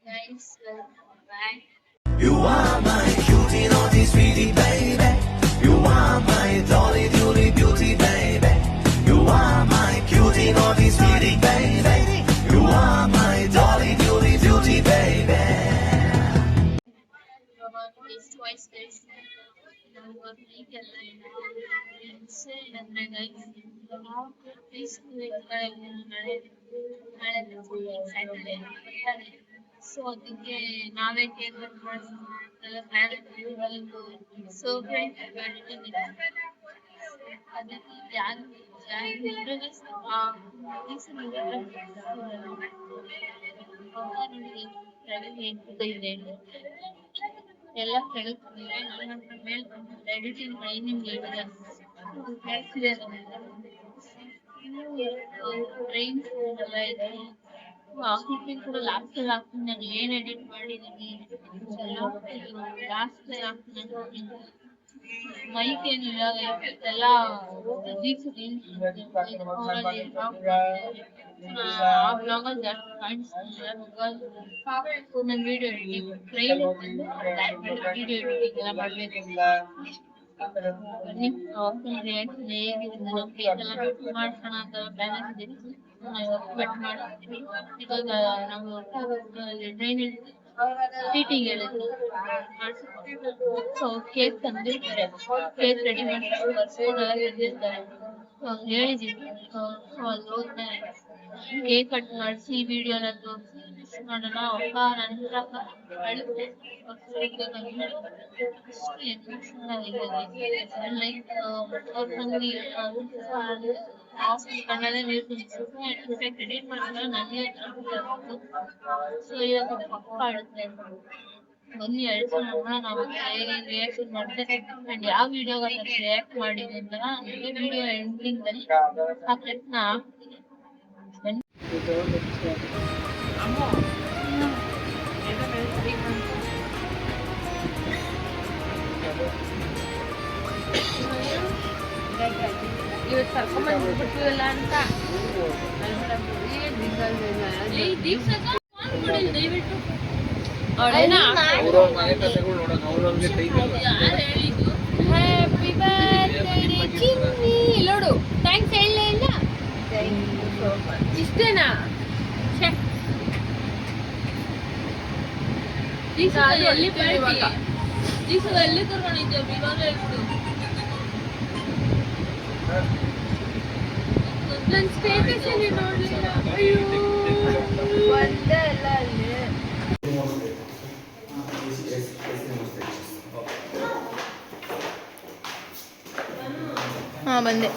Guys, welcome back. You are my cutie, naughty, sweetie, baby. You are my dolly, doly, beauty, baby. You are my cutie, naughty, sweetie, baby. You are my dolly, doly, beauty, baby. This twice this. Our week and say that my guys how to please Saturday. So ಅದಕ್ಕೆ ನಾವೇ cake cut ಮಾಡಿಸ್ಕೊಂಡೆಲ್ಲ plan ಹಾಕಿದ್ವಿ so friend ಅದಕ್ಕೆ ಯಾರು ಎಲ್ಲ ಕೇಳ್ಕೊಂಡಿವೆ ನನ್ನ ಮೇಲೆ editing training ಹೇಳಿದೆ train ಎಲ್ಲ ಇದೆ ಹಾಕ್ಲಿಕ್ಕೆ ಕೂಡ ಲಾಸ್ಟ್ ಅಲ್ಲಿ ಹಾಕ್ತೀನಿ ನಾನು ಏನ್ ಎಡಿಟ್ ಮಾಡಿದೀನಿ ಲಾಸ್ಟ್ ಅಲ್ಲಿ ಹಾಕ್ತೀನಿ ಮೈಕ್ ಏನಿಲ್ಲ ಎಲ್ಲ ಆ ಬ್ಲಾಗ್ ಅಲ್ಲಿ ಜಾಸ್ತಿ ಕಾಣಿಸ್ತಿಲ್ಲ ನನ್ನ video editing train video editing ಎಲ್ಲ ಮಾಡ್ಬೇಕು ಬನ್ನಿ ರಿಯಾಕ್ಷನ್ ಹೇಗಿದೆ ನಮ್ಮ ಫೇಸ್ ಎಲ್ಲ ಮಾಡ್ಸೋಣ ಅಂತ ಪ್ಲಾನ್ ಹಾಕಿದ್ದೀನಿ ಕಟ್ ಮಾಡ್ತೀವಿ ಇವಾಗ ನಾವು ಟ್ರೈನ್ ಸೀಟಿಂಗ್ ಹೇಳಿದ್ವಿ ಸೊ ಕೇಕ್ ತಂದಿರ್ತಾರೆ ಕೇಕ್ ರೆಡಿ ಮಾಡಿ ಬರ್ಸ್ಕೊಂಡೆಲ್ಲ ತಂದಿರ್ತಾರೆ ಹೇಳಿದೀವಿ ಸೊ ಅಲ್ಲಿ ಹೋದ್ಮೇಲೆ ಕೇಕ್ ಕಟ್ ಮಾಡಿಸಿ ವಿಡಿಯೋ ಎಲ್ಲ ತೋರಿಸಿ ನೋಡೋಣ ಅಪ್ಪ ನನ್ನ ಅಳುತ್ತೆ ಲೈಕ್ ಅವ್ರ ನಂಗೆ ಕಣ್ಣಲ್ಲೇ ನೀರು ತುಂಬಿಸಿ ಎಡಿಟ್ ಮಾಡಿದ್ರೆ ನನಗೆ ಸೊ ಇವಾಗ ಪಪ್ಪ ಅಳುತ್ತೆ ಬನ್ನಿ ಅಳಿಸಿ ನೋಡೋಣ ನಾವು ಹೇಗೆ ರಿಯಾಕ್ಷನ್ ಮಾಡಿದ್ರೆ ಅಂಡ್ ಯಾವ ವಿಡಿಯೋಗೆ ರಿಯಾಕ್ಟ್ ಮಾಡಿದೆ ಅಂತ ನನಗೆ ವಿಡಿಯೋ ಎಂಡಿಂಗ್ ಅಲ್ಲಿ ಆ ಕ್ಲಿಪ್ನ ಹಾಕ್ತೀನಿ ಬನ್ನಿ ಇವತ್ತು ಕರ್ಕೊಂಡ್ಬಂದ್ಬಿಟ್ಟಿವಲ್ಲ ಅಂತ ದಯವಿಟ್ಟು ಹ್ಯಾಪಿ ಬರ್ತ್ಡೇ ಚಿನ್ನಿ ನೋಡು ಥ್ಯಾಂಕ್ಸ್ ಹೇಳಲೇ ಇಲ್ಲ ಇಷ್ಟೇನಾ ಎಲ್ಲಿ ದಿವಸ ಎಲ್ಲಿ ಕರ್ಕೊಂಡಿದ್ದೇವೆ ಇವಾಗ ಹೇಳ್ಬಿಡು ನನ್ನ ಸ್ಟೇಟಸ್ ಅಲ್ಲಿ ನೋಡ್ಲಿಲ್ಲ ಅಯ್ಯೋ ಒಂದೇ ಅಲ್ಲ ಅಲ್ಲಿ ಹಾಂ ಬಂದೆ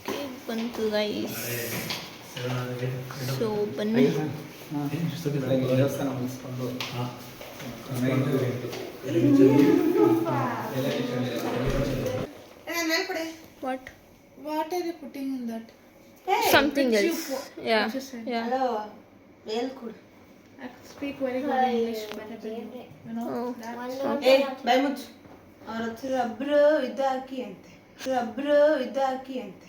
ಕೇಕ್ ಬಂತು ಗೈಸ್ ಸೊ ಬನ್ನಿ What? What are you putting in that? Something else. Yeah. Yeah. Hello. Welcome. I speak very good English better than you. You know that. Hey, Baimuch. ಅವ್ರ ಹತ್ರ ರಬ್ರು ಇದು ಹಾಕಿ ಅಂತೆ ರಬ್ರು ಇದು ಹಾಕಿ ಅಂತೆ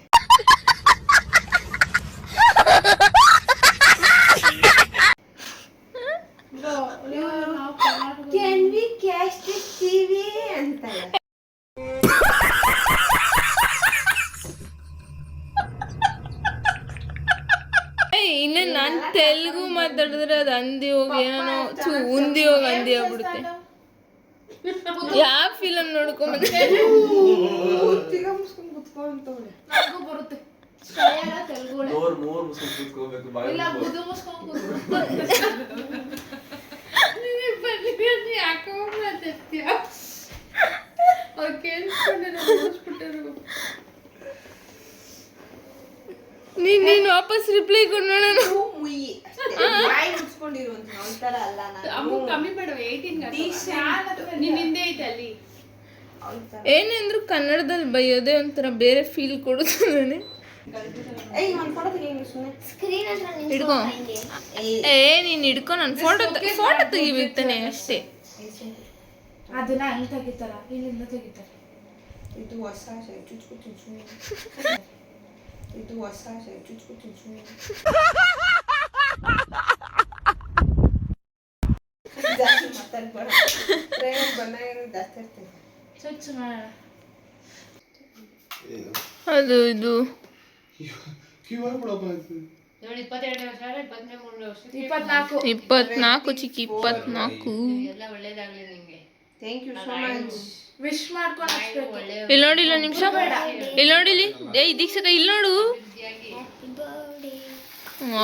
can we cash this TV ಅಂತ ಇನ್ನು ನಾನು ತೆಲುಗು ಮಾತಾಡಿದ್ರೆ ಅದು ಅಂದಿ ಹೋಗಿ ಏನೋ ಉಂದಿ ಹೋಗಿ ಅಂದಿ ಆಗ್ಬಿಡುತ್ತೆ ಯಾವ ಫಿಲಮ್ ನೋಡ್ಕೊಂಡ್ ಬರುತ್ತೆ ನೀನು ವಾಪಸ್ ರಿಪ್ಲೈ ಕೊಡೋಣ ಕಮ್ಮಿ ಬೇಡ 18 ನಿನ್ನಿಂದೆ ಐತೆ ಅಲ್ಲಿ ಏನಂದ್ರು ಕನ್ನಡದಲ್ಲಿ ಬೈಯೋದೇ ಒಂಥರ ಬೇರೆ ಫೀಲ್ ಕೊಡುತ್ತದೆ ಹಿಡ್ಕೊ ನೀನ್ ಹಿಡ್ಕೊ ನಾನು ಫೋಟೋ ತೆಗಿಬೇಕು ತಾನೆ ಅಷ್ಟೇ ಅದನ್ನ ಅಲ್ಲಿ ತೆಗಿತಾರ ಇಲ್ಲಿಂದ ತೆಗಿತಾರ ಇದು ಹೊಸ ಇದು ಹೊಸ ಬಣ್ಣ ಜಾಸ್ತಿ ಇರ್ತದೆ. ಸ್ವಿಚ್ ಮಾಡೋಣ. ಅದು ಇದು ನೋಡಿ 22 ವರ್ಷ 23 ವರ್ಷ 24 ಚಿಕ್ಕಿ 24. ಎಲ್ಲ ಒಳ್ಳೇದಾಗ್ಲಿ ನಿಂಗೆ. Thank you so much. Wish ಮಾಡ್ಕೊಂಡು ಹಚ್ಬೇಕು. ಇಲ್ಲಿ ನೋಡಿ, ಇಲ್ಲ ನಿಮಿಷ ಇಲ್ಲಿ ನೋಡಿ, ಇಲ್ಲಿ ಏಯ್ ದೀಕ್ಷಿತ ಇಲ್ಲಿ ನೋಡು.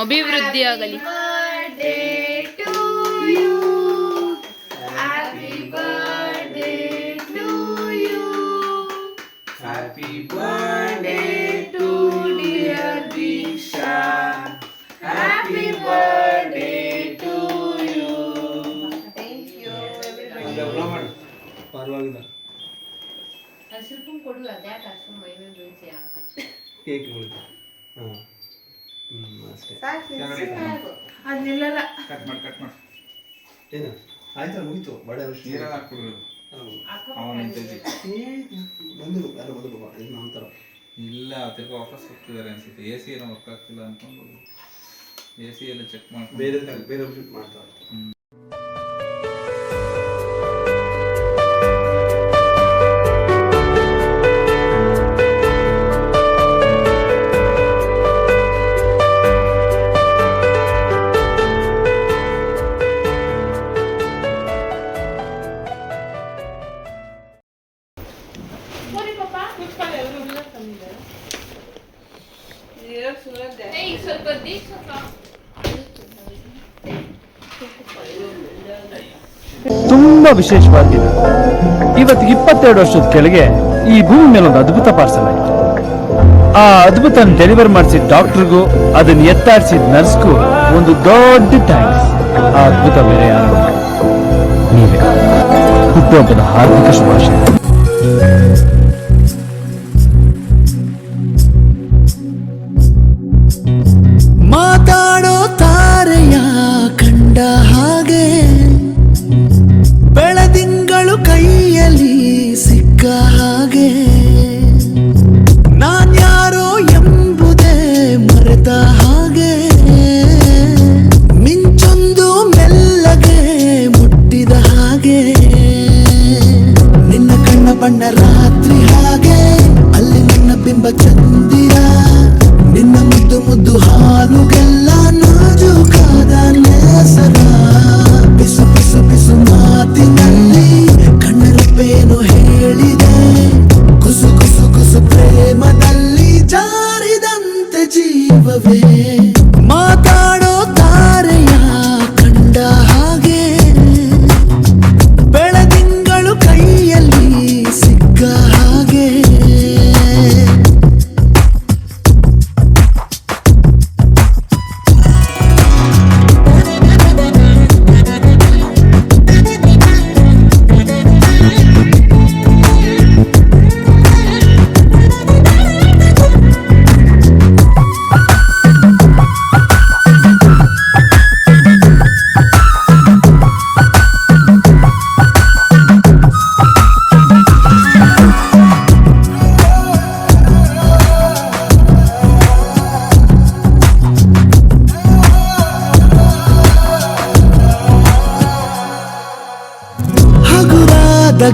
ಅಭಿವೃದ್ಧಿ ಆಗಲಿ. Happy birthday to dear Diksha. Happy birthday to you. Thank you everybody. ಪರವಾಗಿಲ್ಲ. ಸ್ವಲ್ಪ ಕೊಡು, ಅದ್ಯಾಕೆ ಅಷ್ಟು ಮೈಮೇಲೆ ಬೀಳ್ತೀಯ? ಕೇಕ್ ಹಾಂ ಅಷ್ಟೇ. ಸಾಕು. ಅದು ನಿಲ್ಲಲ್ಲ. ಕಟ್ ಮಾಡಿ ಏನು ಆಯ್ತಾ ಮುಗೀತು ಬಡ ನೀರಲ್ಲಿ ಹಾಕ್ಬಿಡ್ರು ಅವನ ಬಂದು ಯಾರು ಬಂದು ಇದು ಅಂತಾರ. ಇಲ್ಲ ತಿರ್ಗಾ ವಾಪಸ್ ಹೋಗ್ತಿದ್ದಾರೆ ಅನ್ಸುತ್ತೆ. ಎ ಸಿ ಏನೋ ವರ್ಕ್ ಆಗ್ತಿಲ್ಲ ಅಂದ್ಕೊಂಡು ಎ ಸಿ ಎಲ್ಲ ಚೆಕ್ ಮಾಡ್ಕೊಂಡು ಬೇರೆ ಮಾಡ್ತಾರೆ. ತುಂಬಾ ವಿಶೇಷವಾಗಿದೆ. ಇವತ್ತಿಗೆ 22 ವರ್ಷದ ಕೆಳಗೆ ಈ ಭೂಮಿ ಮೇಲೆ ಒಂದು ಅದ್ಭುತ ಪಾರ್ಸಲ್ ಆಯಿತು. ಆ ಅದ್ಭುತ ಡೆಲಿವರ್ ಮಾಡಿಸಿದ ಡಾಕ್ಟರ್ಗೂ ಅದನ್ನ ಎತ್ತಾಡಿಸಿದ ನರ್ಸ್ಗೂ ಒಂದು ದೊಡ್ಡ ಥ್ಯಾಂಕ್ಸ್. ಆ ಅದ್ಭುತ ಬೇರೆ ಯಾರು ನೀವೇ. ಹುಟ್ಟುಹಬ್ಬದ ಹಾರ್ದಿಕ ಶುಭಾಶಯ. ಮಾತಾಡೋ ತಾರೆಯ ಕಂಡ ಹಾಗೆ ಬೆಳದಿಂಗಳು ಕೈಯಲ್ಲಿ ಸಿಕ್ಕ ಹಾಗೆ ನಾನ್ಯಾರೋ ಎಂಬುದೇ ಮರೆತ ಹಾಗೆ ಮಿಂಚೊಂದು ಮೆಲ್ಲಗೆ ಮುಟ್ಟಿದ ಹಾಗೆ ನಿನ್ನ ಕಣ್ಣ ಬಣ್ಣ ರಾತ್ರಿ ಹಾಗೆ ಅಲ್ಲಿ ನನ್ನ ಬಿಂಬ ಚಂದಿರ ನಿನ್ನ ಮುದ್ದು ಮುದ್ದು ಹಾಲುಗೆಲ್ಲ ನಾಜೂಕಾದ ನೇಸರ ಬಿಸು ಬಿಸು ಬಿಸು ಮಾತಿನಲ್ಲಿ ಕಣ್ಣರಪ್ಪೇನು ಹೇಳಿದೆ ಕುಸು ಕುಸು ಕುಸು ಪ್ರೇಮದಲ್ಲಿ ಜಾರಿದಂತೆ ಜೀವವೇ ಮಾತಾಡೋ ತಾರೆಯ ಕಂಡ ಹಾಗೆ ಬೆಳದಿಂಗಳು ಕೈಯಲ್ಲಿ ಸಿಕ್ಕ ಹಾಗೆ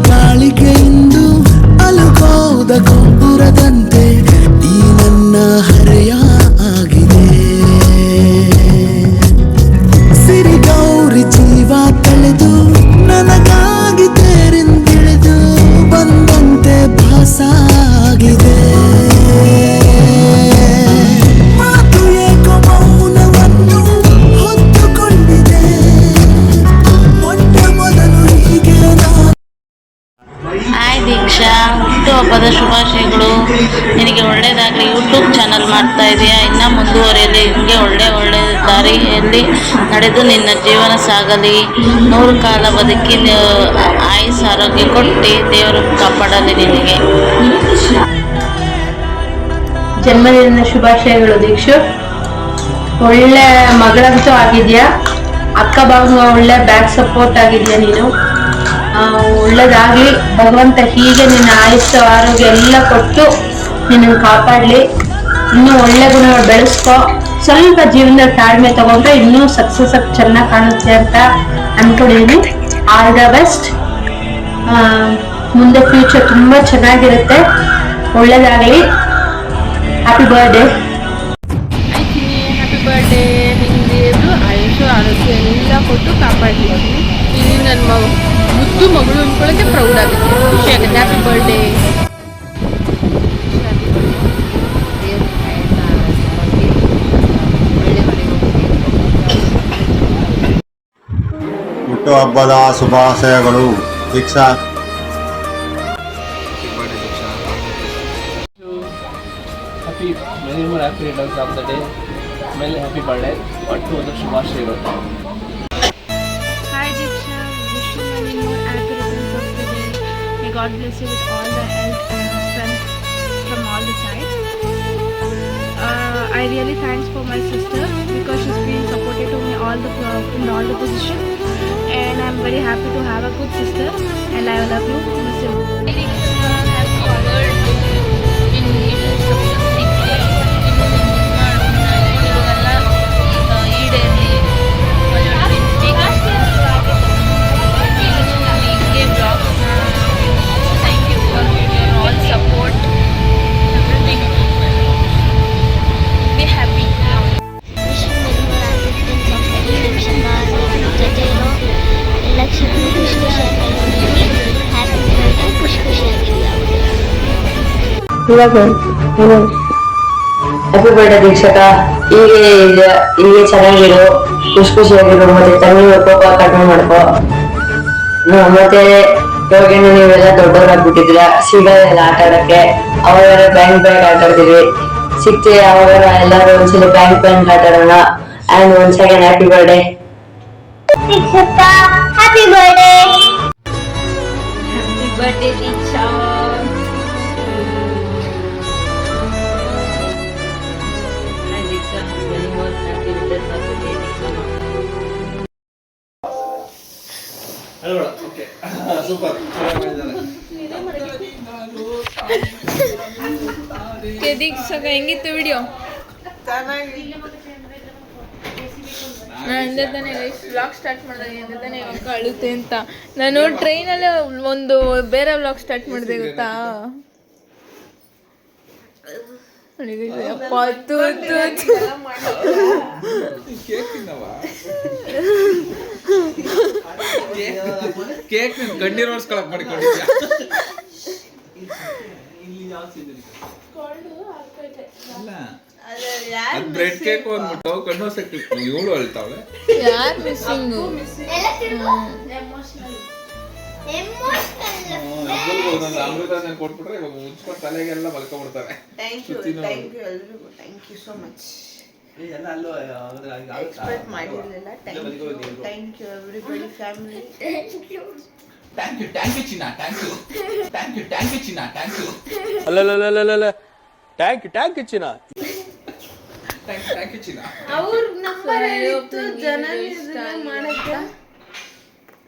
ಗಾಳಿಗೆ ಇಂದು ಅಲುಕೋದ ಕೊಂಬುರದಂತೆ ಈ ನನ್ನ ಹರೆಯ ಆಗಿದೆ ಸಿರಿಗೌರಿ ಜೀವ ತಳೆದು ನನಗಾಗಿ ತೇರಿಂದಿಳಿದು ಬಂದಂತೆ ಭಾಸ ಆಗಿದೆ ಮಾತು ಏಕೋ ಮೌನವನ್ನು ಹೊತ್ತುಕೊಂಡಿದೆ ಮೊಟ್ಟ ಮೊದಲು ಹೀಗೆ ಹಾಯ್ ದೀಕ್ಷಾ, ಹುಟ್ಟುಹಬ್ಬದ ಶುಭಾಶಯಗಳು. ನಿನಗೆ ಒಳ್ಳೆಯದಾಗಲಿ. ಯೂಟ್ಯೂಬ್ ಚಾನಲ್ ಮಾಡ್ತಾ ಇದೆಯಾ, ಇನ್ನೂ ಮುಂದುವರಿಯಲಿ. ನಿಮಗೆ ಒಳ್ಳೆ ದಾರಿಯಲ್ಲಿ ನಡೆದು ನಿನ್ನ ಜೀವನ ಸಾಗಲಿ. 100 ಕಾಲ ಬದುಕಿ ಆಯುಸ್ ಆರೋಗ್ಯ ಕೊಟ್ಟು ದೇವರು ಕಾಪಾಡಲಿ ನಿನಗೆ. ಜನ್ಮದಿನದ ಶುಭಾಶಯಗಳು ದೀಕ್ಷು. ಒಳ್ಳೆ ಮಗಳಂತೂ ಆಗಿದ್ಯಾ. ಅಕ್ಕ ಭಾವ ಒಳ್ಳೆ ಬ್ಯಾಕ್ ಸಪೋರ್ಟ್ ಆಗಿದ್ಯಾ ನೀನು. ಒಳ್ಳೇದಾಗ್ಲಿ. ಭಗವಂತ ಹೀಗೆ ನಿನ್ನ ಆಯುಷ್ಯ ಆರೋಗ್ಯ ಎಲ್ಲ ಕೊಟ್ಟು ನಿನ್ನನ್ನು ಕಾಪಾಡಲಿ. ಇನ್ನೂ ಒಳ್ಳೆ ಗುಣಗಳು ಬೆಳೆಸ್ಕೊ. ಸ್ವಲ್ಪ ಜೀವನದಲ್ಲಿ ತಾಳ್ಮೆ ತಗೊಂಡ್ರೆ ಇನ್ನೂ ಸಕ್ಸಸ್ ಚೆನ್ನಾಗಿ ಕಾಣುತ್ತೆ ಅಂತ ಅನ್ಕೊಂಡಿದ್ದೀನಿ. All the best. ಮುಂದೆ ಫ್ಯೂಚರ್ ತುಂಬಾ ಚೆನ್ನಾಗಿರುತ್ತೆ. ಒಳ್ಳೇದಾಗಲಿ. Happy birthday. Happy birthday. ನಿಮಗೆ ಆಯುಷು ಆರೋಗ್ಯ ಎಲ್ಲ ಕೊಟ್ಟು ಕಾಪಾಡ್ತೀನಿ. ಇಲ್ಲಿ ನನ್ನ ಮುದ್ದು ಮಗಳು ಅಂದ್ಕೊಳ್ಳೋಕ್ಕೆ ಪ್ರೌಡ್ ಆಗುತ್ತೆ, ಖುಷಿ ಆಗುತ್ತೆ. Happy birthday. ಹುಟ್ಟುಹಬ್ಬದ ಶುಭಾಶಯಗಳು Deeksha. Happy many more happy returns of the day. ಆಮೇಲೆ ಹ್ಯಾಪಿ ಬರ್ಡೇ ಒಟ್ಟು ಒಂದು ಶುಭಾಶಯಗಳು. Hi Diksha, wish you many more happy returns of the day. May God bless you with all the health and strength from all the sides. I really thanks for my sister because she's been supportive to me in all the positions, and I'm very happy to have a good sister, and I love you. Miss you. Happy birthday Deekshaka. ಹೀಗೆ ಚೆನ್ನಾಗಿರು, ಖುಷಿಯಾಗಿರು. ಮತ್ತೆ ತಂಗಿ ಕೋಪ ಕಡಿಮೆ ಮಾಡ್ಕೋ. ಮತ್ತೆ ಇವಾಗ ನೀವೆಲ್ಲ ದೊಡ್ಡವರಾಗ್ಬಿಟ್ಟಿದ್ರ, ಸಿಗಲ್ಲ ಆಟ ಆಡಕ್ಕೆ. ಅವಾಗ ಬ್ಯಾಂಕ್ ಆಟ ಆಡ್ತೀವಿ, ಸಿಗ್ತೀವಿ. ಅವಾಗ ಎಲ್ಲರೂ ಒಂದ್ಸಲ ಬ್ಯಾಂಕ್ ಆಟ ಆಡೋಣ. And once again happy birthday Deekshaka. Happy birthday. Happy birthday Deeksha. Super. Deekshaka ಹೆಂಗಿತ್ತು ವಿಡಿಯೋ? ನಾನು ಅಂದೆ ತಾನೇ ವ್ಲಾಗ್ ಸ್ಟಾರ್ಟ್ ಮಾಡಿದಾಗ ಅಂದೆ ತಾನೇ ಅಕ್ಕ ಅಳುತ್ತೆ ಅಂತ. ನಾನು ಟ್ರೈನಲ್ಲೇ ಒಂದು ಬೇರೆ ವ್ಲಾಗ್ ಸ್ಟಾರ್ಟ್ ಮಾಡಿದೆ ಗೊತ್ತಾ. ಕೇಕ್ ಕಣ್ಣೀರ್ ಓಡಿಸ್ಕೊಳಕ್ ಮಾಡಿಕೊಂಡಿದ್ಯಾ? ಬ್ರೆಡ್ ಕೇಕ್ ಅಂದ್ಬಿಟ್ಟು ಕಣ್ಣು ಸಿಕ್ತಿತ್ತು. ಇವಳು ಅಳ್ತಾವೆ. ಯಾರು ಮಿಸ್ಸಿಂಗು? ಅಮೃತ ಕೊಟ್ಬಿಟ್ರೆ ಇವಾಗ ಮುಚ್ಕೊಂಡು ತಲೆಗೆಲ್ಲ ಮಲ್ಕೊಂಡ್ಬಿಡ್ತಾರೆ. ಥ್ಯಾಂಕ್ ಯು ಎಲ್ರಿಗೂ. Thank you so much. Expect ಮಾಡಿರಲಿಲ್ಲ. Thank you everybody family. Thank you ಚಿನ್ನ. ಥ್ಯಾಂಕ್ ಯು ಚಿನ್ನ. Thank you. ಅಲ್ಲ ಟ್ಯಾಂಕ್ ಚಿನ್ನ. ಥ್ಯಾಂಕ್ ಯು ಚಿನ್ನ. ಅವ್ರ ನಂಬರ್ ಇತ್ತು ಜನ ಮಾಡಕ್ಕೆ.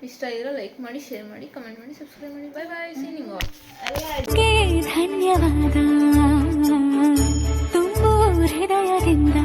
ಇಷ್ಟ ಆಗಿರೋ ಲೈಕ್ ಮಾಡಿ, ಶೇರ್ ಮಾಡಿ, ಕಮೆಂಟ್ ಮಾಡಿ, ಸಬ್ಸ್ಕ್ರೈಬ್ ಮಾಡಿ. Bye bye. Seeing all. ಧನ್ಯವಾದ ತುಂಬು ಹೃದಯದಿಂದ.